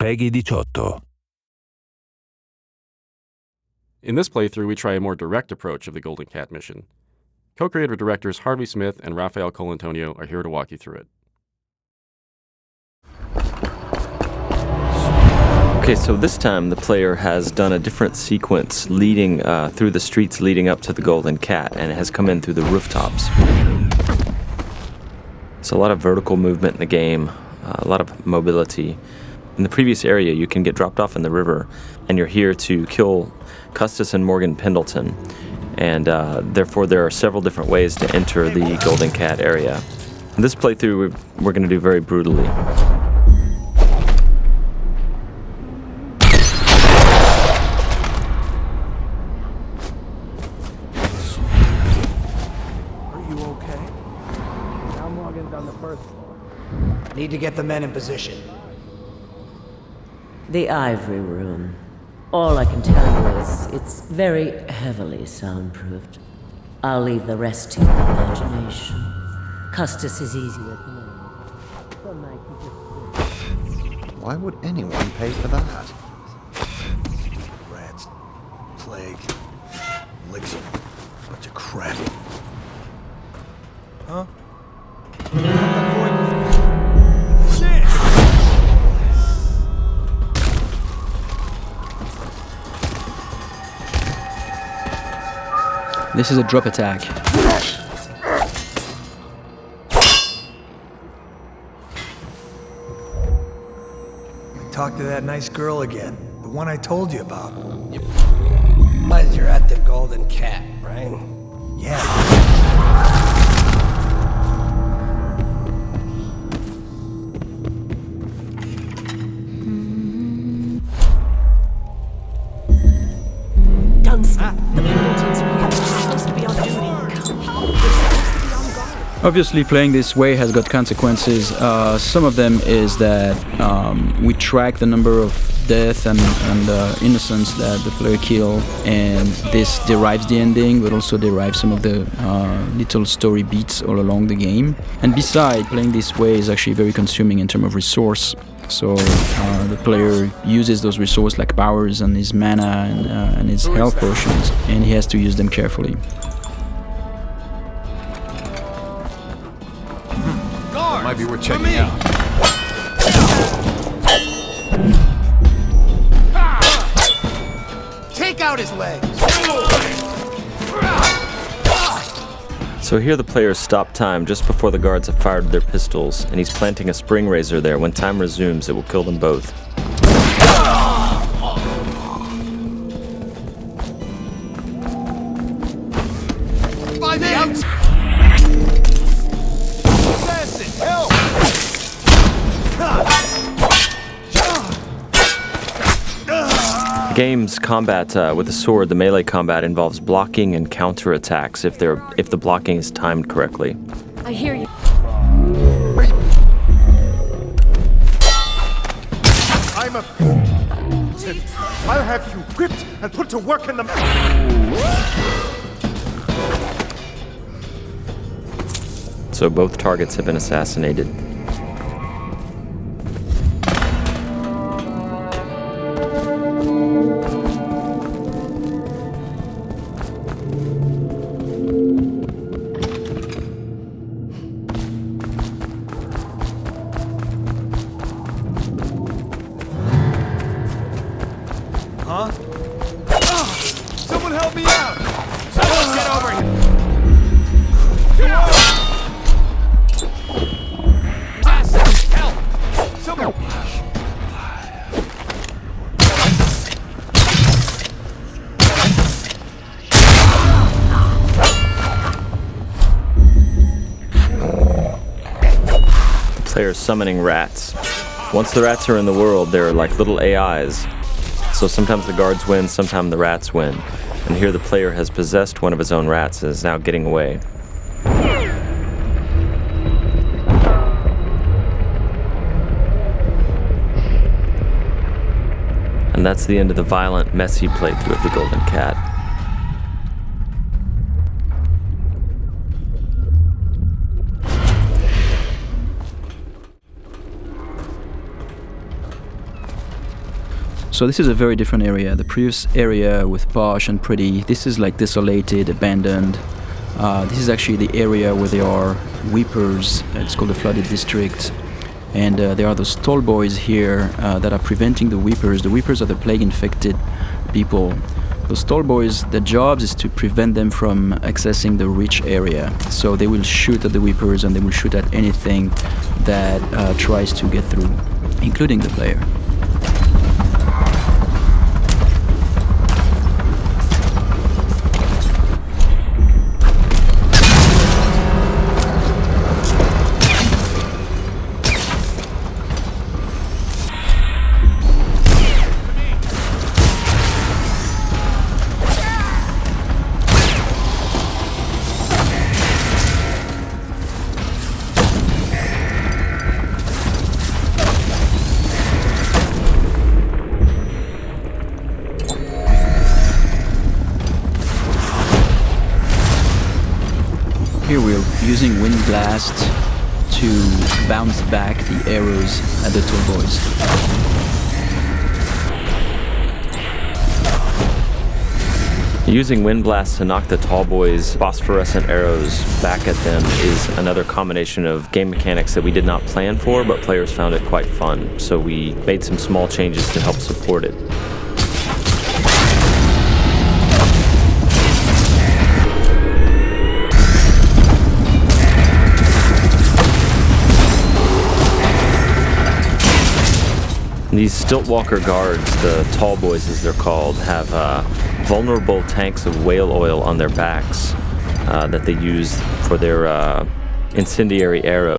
PEGI 18. In this playthrough, we try a more direct approach of the Golden Cat mission. Co-creative directors Harvey Smith and Rafael Colantonio are here to walk you through it. Okay, so this time the player has done a different sequence leading through the streets leading up to the Golden Cat, and it has come in through the rooftops. So a lot of vertical movement in the game, a lot of mobility. In the previous area, you can get dropped off in the river, and you're here to kill Custis and Morgan Pendleton. And therefore, there are several different ways to enter the Golden Cat area. In this playthrough, we're going to do very brutally. Need to get the men in position. The Ivory Room. All I can tell you is it's very heavily soundproofed. I'll leave the rest to your imagination. Custis is easier to know. Some night you just... Why would anyone pay for that? Rats, plague, elixir, bunch of crap. Huh? This is a drop attack. Talk to that nice girl again. The one I told you about. But you're at the Golden Cat, right? Yeah. The Pendletons are here. They're supposed to be on duty. They're supposed to be on guard. Obviously, playing this way has got consequences. Some of them is that we track the number of death and innocents that the player kill, and this derives the ending, but also derives some of the little story beats all along the game. And besides, playing this way is actually very consuming in terms of resource. So the player uses those resources like powers and his mana and his health potions, and he has to use them carefully. Guards, might be worth checking out. Take out his legs! So here the players stop time just before the guards have fired their pistols, and he's planting a spring razor there. When time resumes, it will kill them both. By the outside! Help! The game's combat with the sword, the melee combat, involves blocking and counterattacks if the blocking is timed correctly. I hear you. I'm a... I'll have you whipped and put to work in the... So both targets have been assassinated. Huh? Someone help me out! Someone get over here! Help! Someone... The player's summoning rats. Once the rats are in the world, they're like little AIs. So sometimes the guards win, sometimes the rats win. And here the player has possessed one of his own rats and is now getting away. And that's the end of the violent, messy playthrough of the Golden Cat. So this is a very different area. The previous area with posh and pretty, this is like desolated, abandoned. This is actually the area where there are weepers. It's called the flooded district. And there are those tall boys here that are preventing the weepers. The weepers are the plague-infected people. Those tall boys, their jobs is to prevent them from accessing the rich area. So they will shoot at the weepers and they will shoot at anything that tries to get through, including the player. Here we're using Wind Blast to bounce back the arrows at the tall boys. Using Wind Blast to knock the tall boys' phosphorescent arrows back at them is another combination of game mechanics that we did not plan for, but players found it quite fun. So we made some small changes to help support it. These Stiltwalker guards, the tall boys as they're called, have vulnerable tanks of whale oil on their backs that they use for their incendiary arrows.